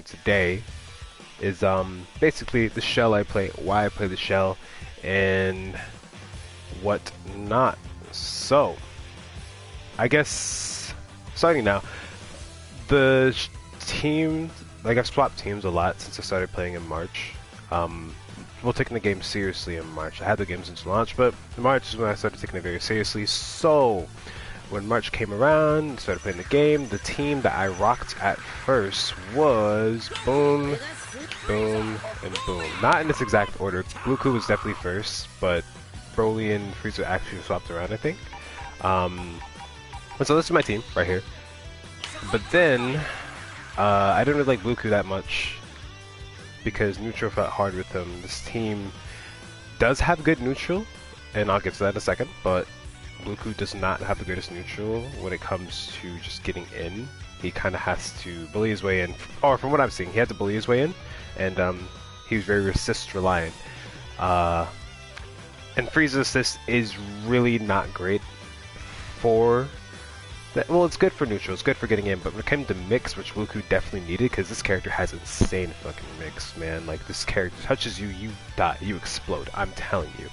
today is basically the shell I play, why I play the shell, and what not. So, I guess starting now, the team, like I've swapped teams a lot since I started playing in March. Well, taking the game seriously in March. I had the game since launch, but March is when I started taking it very seriously. So, when March came around, started playing the game, the team that I rocked at first was Boom, Boom, and Boom. Not in this exact order. Goku was definitely first, but Broly and Frieza actually swapped around, I think. And so this is my team right here. But then, I didn't really like Goku that much because neutral felt hard with him. This team does have good neutral, and I'll get to that in a second, but Goku does not have the greatest neutral when it comes to just getting in. He kind of has to bully his way in, or from what I'm seeing, he had to bully his way in, and he was very assist reliant. And Frieza's assist is really not great for that. Well, it's good for neutral, it's good for getting in, but when it came to mix, which Goku definitely needed, because this character has insane fucking mix, man. Like, this character touches you, you die, you explode, I'm telling you.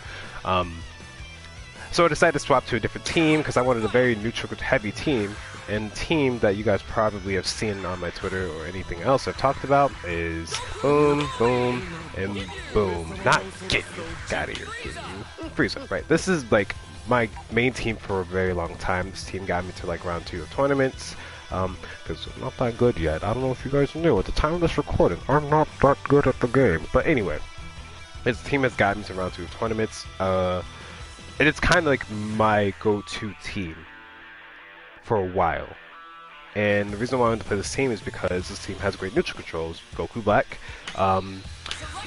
So I decided to swap to a different team because I wanted a very neutral heavy team, and team that you guys probably have seen on my Twitter or anything else I've talked about is Boom, Boom, and Boom. Not get you out of here, get you. Frieza, right? This is like my main team for a very long time. This team got me to like round 2 of tournaments, because I'm not that good yet. I don't know if you guys knew, at the time of this recording, I'm not that good at the game. But anyway, this team has gotten me to round 2 of tournaments, and it's kind of like my go-to team for a while. And the reason why I wanted to play this team is because this team has great neutral controls. Goku Black,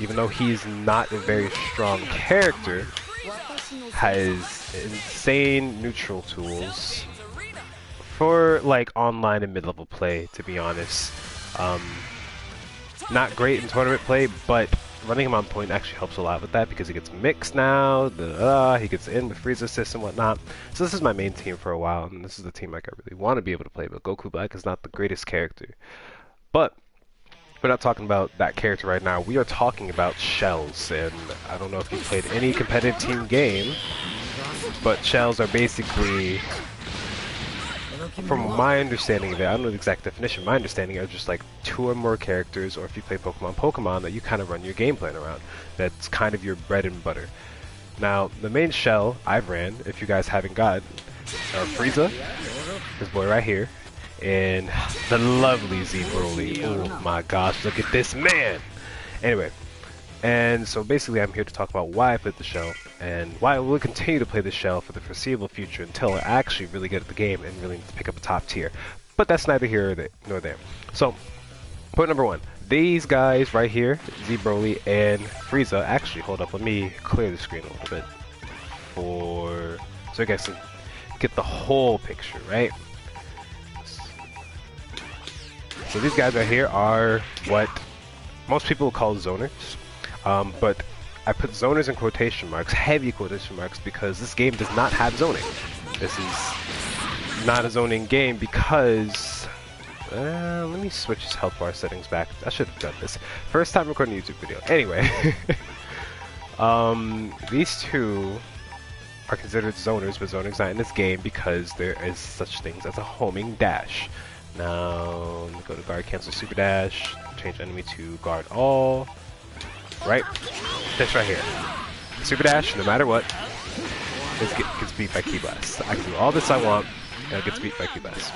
even though he's not a very strong character, has insane neutral tools for like online and mid-level play, to be honest. Not great in tournament play, but running him on point actually helps a lot with that because he gets mixed now, he gets in with Frieza assist and whatnot. So this is my main team for a while, and this is the team like I really want to be able to play, but Goku Black is not the greatest character. But we're not talking about that character right now. We are talking about shells, and I don't know if you've played any competitive team game, but shells are basically, from my understanding of it, I don't know the exact definition, my understanding are just like 2 or more characters, or if you play Pokemon, that you kind of run your game plan around. That's kind of your bread and butter. Now, the main shell I've ran, if you guys haven't got, are Frieza, this boy right here, and the lovely Z Broly. Oh my gosh, look at this man! Anyway, and so basically I'm here to talk about why I played the shell, and why I will continue to play the shell for the foreseeable future until I actually really get at the game and really need to pick up a top tier. But that's neither here nor there. So, point number 1. These guys right here, Z Broly and Frieza, actually, hold up, let me clear the screen a little bit so you guys can get the whole picture, right? So these guys right here are what most people call zoners. But I put zoners in quotation marks, heavy quotation marks, because this game does not have zoning. This is not a zoning game because, let me switch his health bar settings back. I should have done this. First time recording a YouTube video. Anyway, these two are considered zoners, but zoning's not in this game because there is such things as a homing dash. Now, let me go to guard cancel super dash, change enemy to guard all. Right? This right here. Super dash, no matter what, gets beat by Ki Blast. I can do all this I want, and it gets beat by Ki Blast.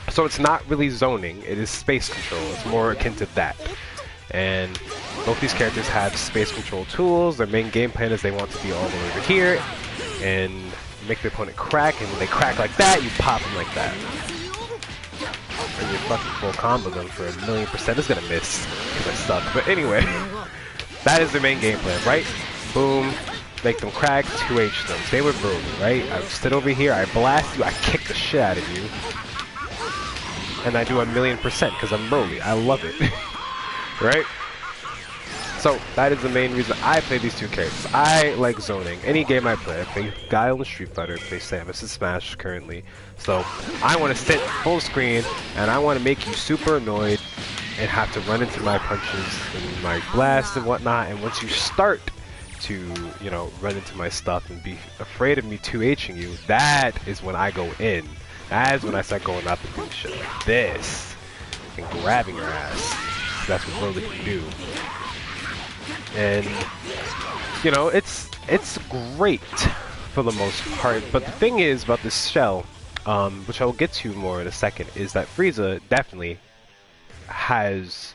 So it's not really zoning, it is space control. It's more akin to that. And both these characters have space control tools. Their main game plan is they want to be all the way over here and make their opponent crack, and when they crack like that, you pop them like that. And you fucking full combo them for 1,000,000%. It's gonna miss because I suck. But anyway, that is their main game plan, right? Boom, make them crack, 2H them. Same with Broly, right? I sit over here, I blast you, I kick the shit out of you, and I do 1,000,000% because I'm Broly. I love it, right? So that is the main reason I play these two characters. I like zoning. Any game I play Guile and Street Fighter, I play Samus and Smash currently. So I want to sit full screen and I want to make you super annoyed and have to run into my punches and my blast and whatnot. And once you start to, you know, run into my stuff and be afraid of me 2H'ing you, that is when I go in. That is when I start going up and doing shit like this and grabbing your ass. That's what Broly can do. And you know, it's great for the most part. But the thing is about this shell, which I'll get to more in a second, is that Frieza definitely has.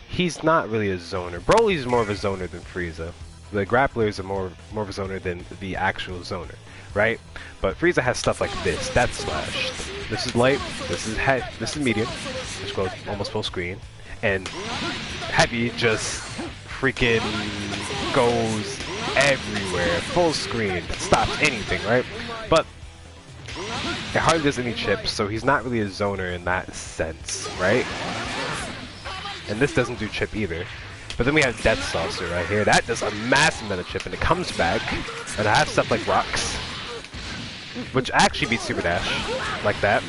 He's not really a zoner. Broly's more of a zoner than Frieza. The grapplers are more of a zoner than the actual zoner, right? But Frieza has stuff like this. That's slash. This is light. This is this is medium, which goes almost full screen, and heavy just freaking goes everywhere, full screen, stops anything, right? But it hardly does any chips, so he's not really a zoner in that sense, right? And this doesn't do chip either. But then we have Death Saucer right here. That does a massive amount of chip, and it comes back. And I have stuff like Rocks, which actually beats Super Dash, like that.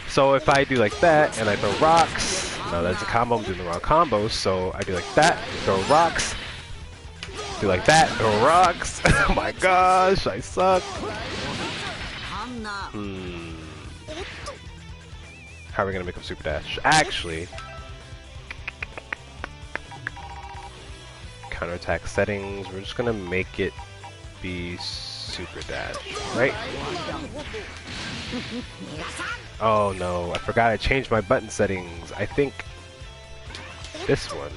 So if I do like that, and I throw Rocks, no, that's a combo, I'm doing the wrong combo, so I do like that, throw Rocks, do like that, throw Rocks. Oh my gosh, I suck. How are we gonna make up Super Dash? Actually, counterattack settings, we're just gonna make it be Super Dash, right? Oh no, I forgot I changed my button settings. I think this one.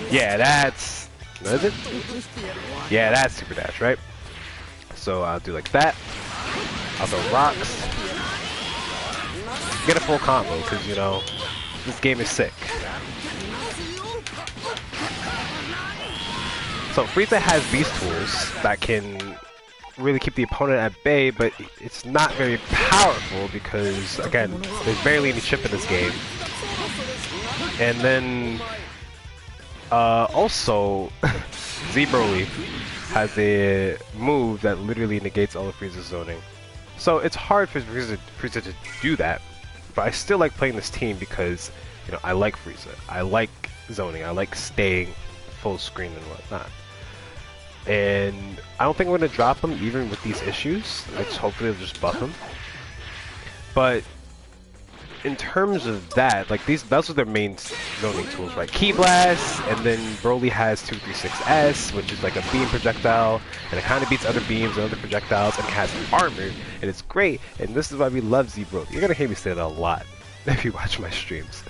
Yeah, that's... Is it? Yeah, that's Super Dash, right? So I'll do like that. I'll throw Rocks. Get a full combo, because, you know, this game is sick. So Frieza has these tools that can really keep the opponent at bay, but it's not very powerful because, again, there's barely any chip in this game. And then, also, Z Broly has a move that literally negates all of Frieza's zoning. So it's hard for Frieza to do that, but I still like playing this team because, you know, I like Frieza. I like zoning. I like staying full screen and whatnot. And I don't think I'm going to drop him even with these issues. I just hopefully they'll just buff him. But in terms of that, like those are their main zoning tools, right? Ki Blast, and then Broly has 236S, which is like a beam projectile, and it kind of beats other beams and other projectiles, and it has armor, and it's great. And this is why we love Z Broly. You're gonna hear me say that a lot if you watch my streams.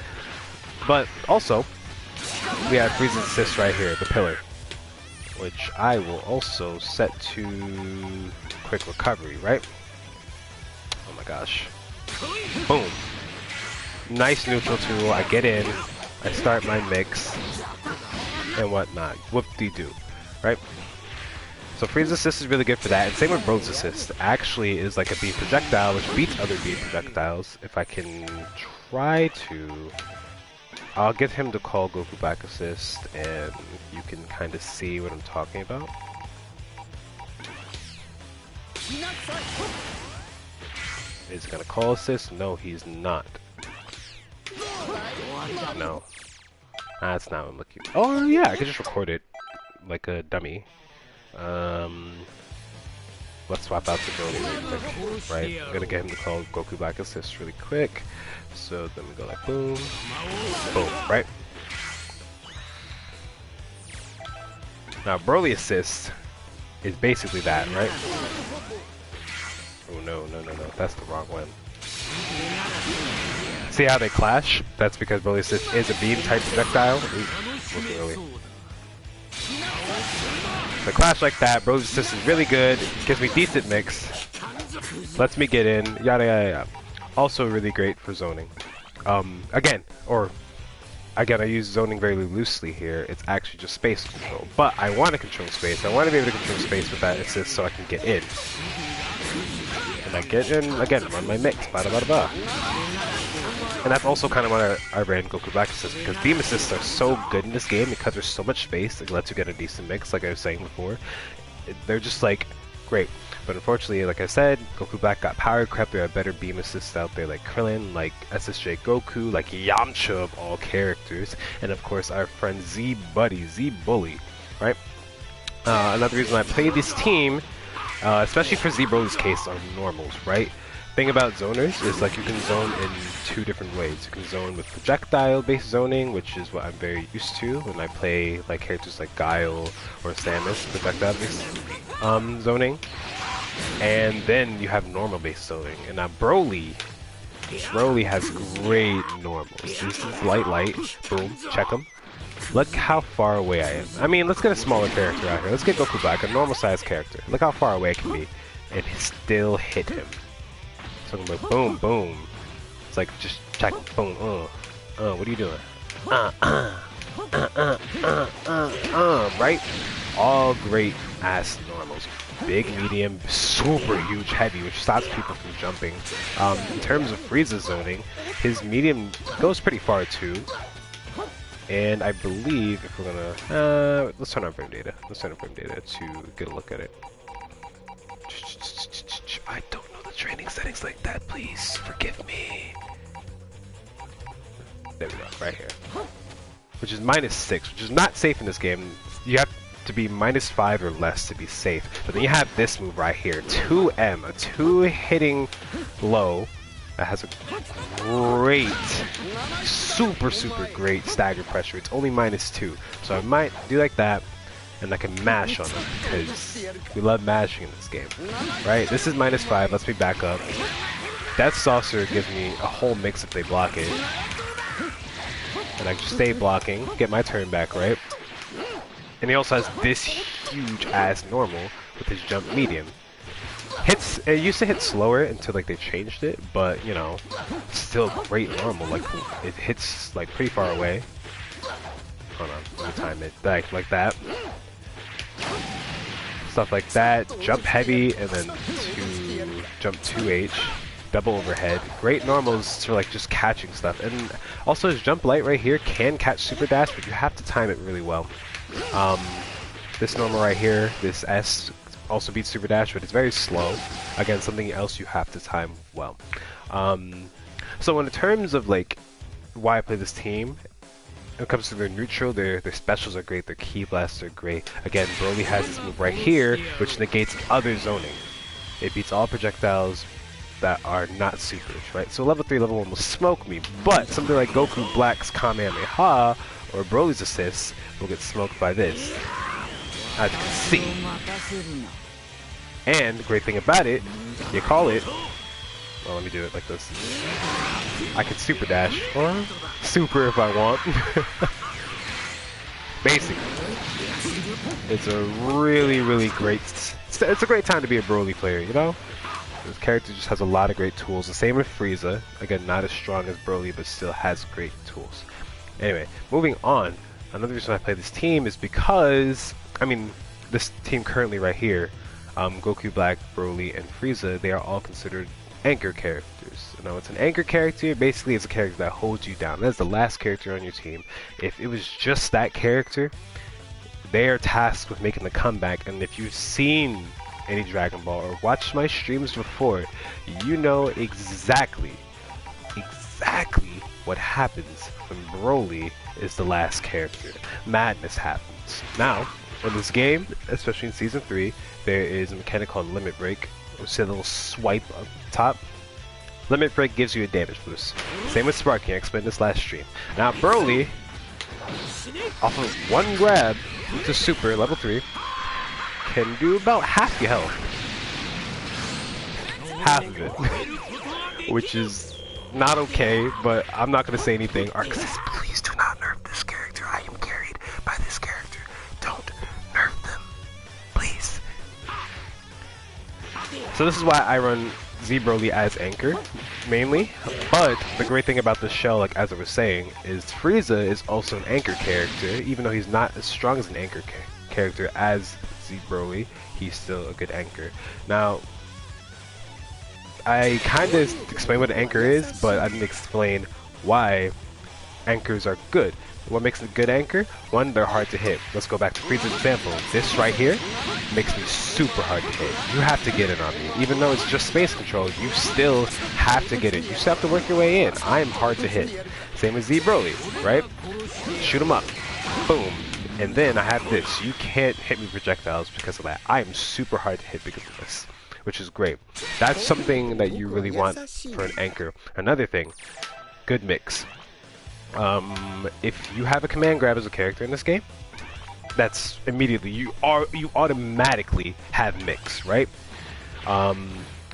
But also, we have Frieza's assist right here, the pillar, which I will also set to quick recovery, right? Oh my gosh. Boom. Nice neutral tool. I get in, I start my mix, and whatnot. Whoop-de-doo, right? So Frieza's assist is really good for that, and same with Broly's assist. Actually is like a beam projectile, which beats other beam projectiles. If I can try to... I'll get him to call Goku back assist, and you can kind of see what I'm talking about. Is he gonna call assist? No, he's not. No. That's not what I'm looking for. Oh yeah, I could just record it like a dummy. Let's swap out to Broly really quick, right? I'm gonna get him to call Goku back assist really quick. So then we go like boom, boom, right? Now Broly assist is basically that, right? Oh no, no, no, no, that's the wrong one. See how they clash? That's because Broly assist is a beam type projectile. Really. The clash like that, Broly's assist is really good, gives me decent mix, lets me get in, yada yada yada. Also really great for zoning. Again, I use zoning very loosely here. It's actually just space control. But I want to control space. I want to be able to control space with that assist so I can get in. And I get in, again, run my mix, bada bada bada. And that's also kind of why I ran Goku Black Assist, because beam assists are so good in this game because there's so much space. It lets you get a decent mix, like I was saying before. They're just like great. But unfortunately, like I said, Goku Black got power crept. There are better beam assists out there like Krillin, like SSJ Goku, like Yamcha of all characters, and of course our friend Z Bully, right? Another reason I play this team, especially for Z Broly's case, are normals, right? Thing about zoners is like you can zone in two different ways. You can zone with projectile-based zoning, which is what I'm very used to when I play like characters like Guile or Samus, projectile-based zoning. And then you have normal-based zoning. And now Broly has great normals. This is light, boom, check him. Look how far away I am. I mean, let's get a smaller character out here. Let's get Goku Black, a normal-sized character. Look how far away I can be, and still hit him. Talking about boom, boom. It's like just check, boom, what are you doing? Right? All great ass normals. Big, medium, super huge, heavy, which stops people from jumping. In terms of Frieza zoning, his medium goes pretty far too. And I believe if we're gonna, let's turn on frame data. Let's turn on frame data to get a look at it. I don't know the training settings like that, please. Forgive me. There we go, right here. Which is -6, which is not safe in this game. You have to be -5 or less to be safe. But then you have this move right here, 2M, a 2 hitting low that has a great, super great stagger pressure. It's only -2, so I might do like that. And I can mash on them because we love mashing in this game, right? This is -5. Let's me back up. That saucer gives me a whole mix if they block it, and I just stay blocking, get my turn back, right? And he also has this huge ass normal with his jump medium. Hits. It used to hit slower until like they changed it, but you know, still great normal. Like it hits like pretty far away. Hold on, let me time it back like that. Stuff like that, jump heavy, and then jump 2H, double overhead. Great normals for like just catching stuff. And also his jump light right here can catch super dash, but you have to time it really well. This normal right here, this S, also beats super dash, but it's very slow. Again, something else you have to time well. So in terms of like why I play this team, when it comes to their neutral, their specials are great, their key blasts are great. Again, Broly has this move right here, which negates other zoning. It beats all projectiles that are not supers, right? So level 3, level 1 will smoke me, but something like Goku Black's Kamehameha or Broly's assists will get smoked by this, as you can see. And the great thing about it, you call it, well, let me do it like this. I can super dash, or super if I want. Basically, it's a really great, it's a great time to be a Broly player, you know? This character just has a lot of great tools. The same with Frieza. Again, not as strong as Broly, but still has great tools. Anyway, moving on. Another reason I play this team is because, I mean, this team currently right here, Goku Black, Broly, and Frieza, they are all considered anchor characters. You know, it's an anchor character. Basically, it's a character that holds you down. That's the last character on your team. If it was just that character, they are tasked with making the comeback. And if you've seen any Dragon Ball or watched my streams before, you know exactly what happens when Broly is the last character. Madness happens. Now, in this game, especially in Season 3, there is a mechanic called Limit Break. It's a little swipe up top. Limit Break gives you a damage boost. Same with Sparking, I explained this last stream. Now Broly, off of one grab to super, level 3, can do about half your health. Half of it. Which is not okay, but I'm not going to say anything. Arc says, please do not nerf this character. I am carried by this character. Don't nerf them. Please. So this is why I run Z Broly as anchor, mainly. But the great thing about this shell, like as I was saying, is Frieza is also an anchor character. Even though he's not as strong as an anchor character as Z Broly, he's still a good anchor. Now, I kind of explained what an anchor is, but I didn't explain why anchors are good. What makes a good anchor? One, they're hard to hit. Let's go back to Frieza's example. This right here makes me super hard to hit. You have to get it on me. Even though it's just space control, you still have to get it. You still have to work your way in. I am hard to hit. Same as Z Broly, right? Shoot him up. Boom. And then I have this. You can't hit me projectiles because of that. I am super hard to hit because of this, which is great. That's something that you really want for an anchor. Another thing, good mix. If you have a command grab as a character in this game, that's immediately you automatically have mix, right?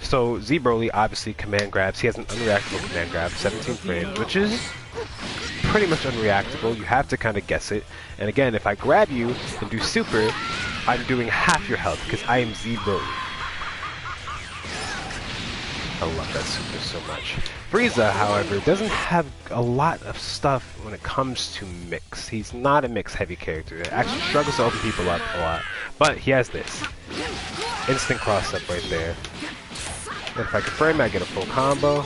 So Z Broly obviously command grabs. He has an unreactable command grab, 17 frames, which is pretty much unreactable. You have to kind of guess it. And again, if I grab you and do super, I'm doing half your health because I am Z Broly. I love that super so much. Frieza, however, doesn't have a lot of stuff when it comes to mix. He's not a mix-heavy character. It actually struggles to open people up a lot. But he has this. Instant cross-up right there. And if I confirm, I get a full combo.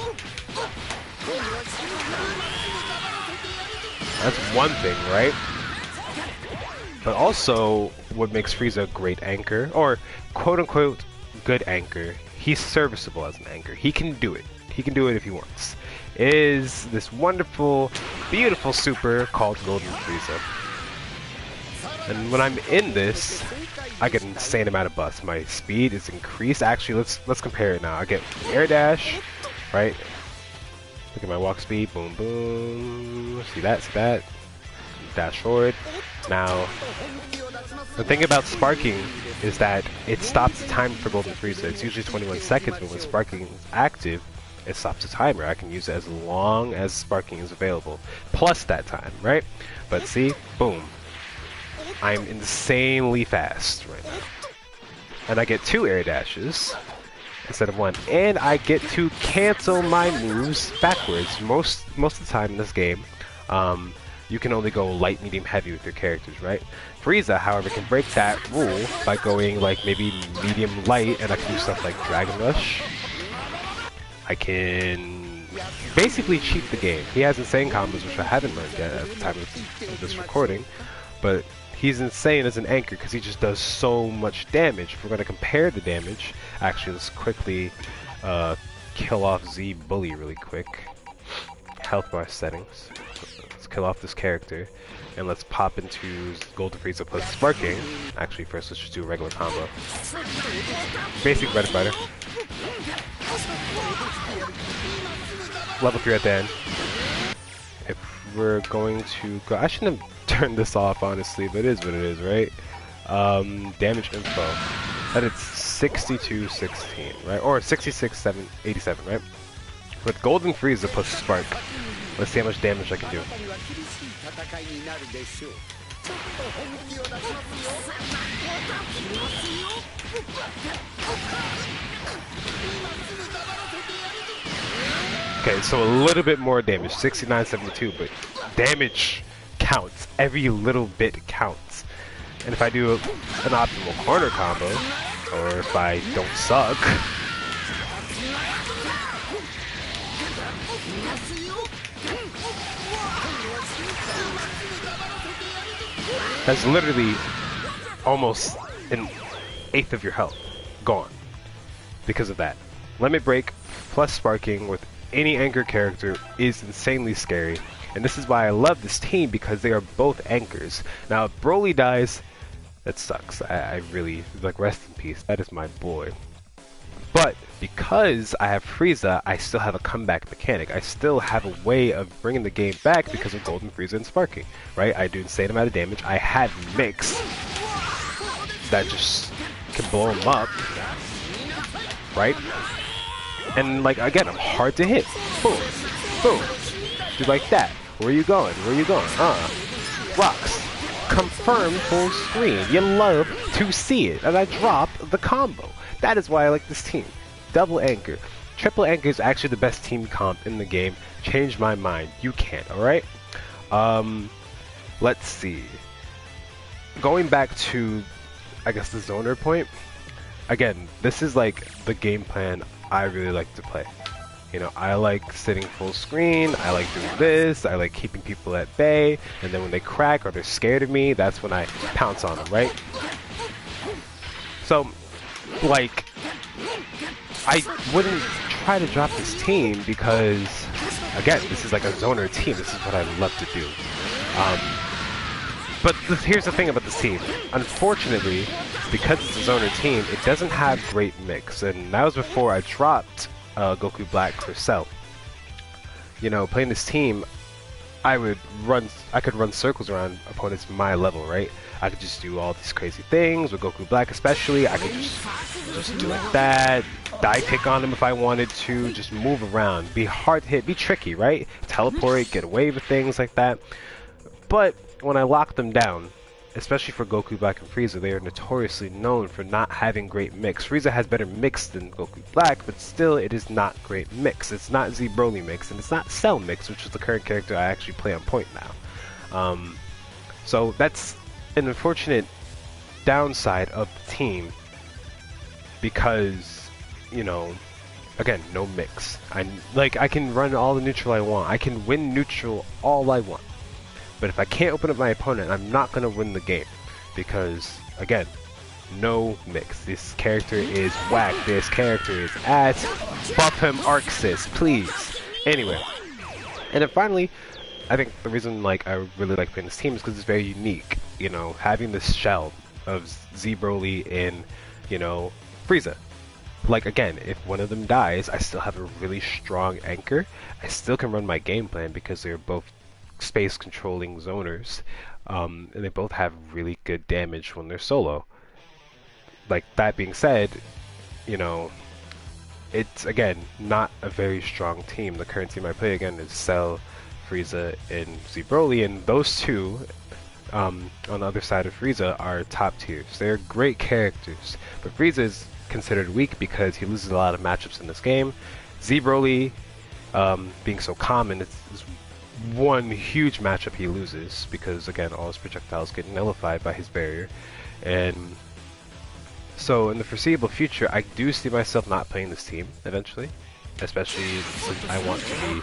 That's one thing, right? But also, what makes Frieza a great anchor, or quote-unquote good anchor, he's serviceable as an anchor. He can do it. He can do it if he wants. Is this wonderful, beautiful super called Golden Frieza. And when I'm in this, I get an insane amount of buffs. My speed is increased. Actually, let's compare it now. I get air dash, right? Look at my walk speed. Boom, boom. See that? See that? Dash forward. Now, the thing about sparking is that it stops the time for Golden Frieza. It's usually 21 seconds, but when sparking is active, it stops the timer. I can use it as long as sparking is available, plus that time, right? But see, boom. I'm insanely fast right now. And I get 2 air dashes instead of 1. And I get to cancel my moves backwards. Most of the time in this game, you can only go light, medium, heavy with your characters, right? Frieza, however, can break that rule by going like maybe medium, light, and I can do stuff like Dragon Rush. I can basically cheat the game. He has insane combos, which I haven't learned yet at the time of this recording, but he's insane as an anchor because he just does so much damage. If we're going to compare the damage, actually, let's quickly kill off Z Broly really quick. Health bar settings. Let's kill off this character, and let's pop into Golden Frieza plus Sparking. Actually, first let's just do a regular combo. Basic bread and butter. Level 3 at the end. If we're going to go, I shouldn't have turned this off honestly, but it is what it is, right? Damage info. That it's 62-16, right? Or 66-87, right? With Golden Frieza plus Spark, let's see how much damage I can do. Okay, so a little bit more damage, 69-72, but damage counts. Every little bit counts. And if I do an optimal corner combo, or if I don't suck, that's literally almost an eighth of your health gone because of that. Limit Break plus Sparking with any anchor character is insanely scary, and this is why I love this team, because they are both anchors. Now if Broly dies, that sucks. I really, like, rest in peace. That is my boy. But because I have Frieza, I still have a comeback mechanic. I still have a way of bringing the game back because of Golden Frieza and Sparking, right? I do insane amount of damage. I have Mix that just can blow him up, right? And like, again, I'm hard to hit. Boom, boom. Do like that. Where are you going? Where are you going? Rocks. Confirm full screen. You love to see it. And I drop the combo. That is why I like this team. Double anchor. Triple anchor is actually the best team comp in the game. Change my mind. You can't, alright? Let's see. Going back to, I guess, the zoner point. Again, this is like the game plan I really like to play. You know, I like sitting full screen, I like doing this, I like keeping people at bay, and then when they crack or they're scared of me, that's when I pounce on them, right? So, like, I wouldn't try to drop this team because, again, this is like a zoner team. This is what I love to do. But here's the thing about this team. Unfortunately, because it's a zoner team, it doesn't have great mix. And that was before I dropped Goku Black for Cell. You know, playing this team, I could run circles around opponents my level, right? I could just do all these crazy things with Goku Black especially. I could just do like that, die kick on him if I wanted to, just move around, be hard to hit, be tricky, right? Teleport, get away with things like that. But when I lock them down, especially for Goku Black and Frieza, they are notoriously known for not having great mix. Frieza has better mix than Goku Black, but still it is not great mix. It's not Z Broly mix, and it's not Cell mix, which is the current character I actually play on point now. So that's an unfortunate downside of the team because, you know, again, no mix. I can run all the neutral I want. I can win neutral all I want. But if I can't open up my opponent, I'm not going to win the game because, again, no mix. This character is whack. This character is ass. Buff him, Arxis, please. Anyway. And then finally, I think the reason I really like playing this team is because it's very unique. You know, having this shell of Z Broly and, you know, Frieza. Like, again, if one of them dies, I still have a really strong anchor. I still can run my game plan because they're both space controlling zoners. And they both have really good damage when they're solo. Like, that being said, you know, it's, again, not a very strong team. The current team I play, again, is Cell, Frieza, and Z Broly, and those two, on the other side of Frieza, are top tiers. They're great characters, but Frieza is considered weak because he loses a lot of matchups in this game. Z Broly, being so common, it's one huge matchup he loses because, again, all his projectiles get nullified by his barrier. And so in the foreseeable future, I do see myself not playing this team eventually, especially since I want to be,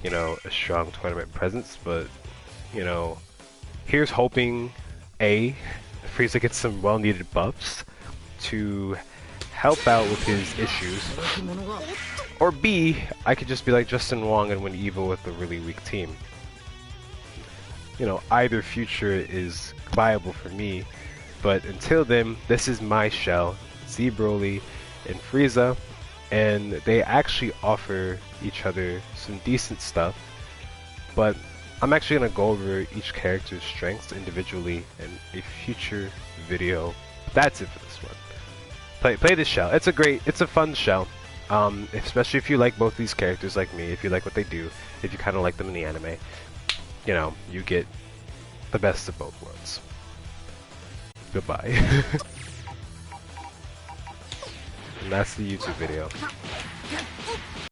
you know, a strong tournament presence. But, you know, here's hoping A, Frieza gets some well-needed buffs to help out with his issues, or B, I could just be like Justin Wong and win EVO with a really weak team. You know, either future is viable for me, but until then, this is my shell, Z Broly and Frieza, and they actually offer each other some decent stuff, but I'm actually going to go over each character's strengths individually in a future video. That's it for this one. Play this shell. It's a fun shell. Especially if you like both these characters like me, if you like what they do, if you kind of like them in the anime, you know, you get the best of both worlds. Goodbye. And that's the YouTube video.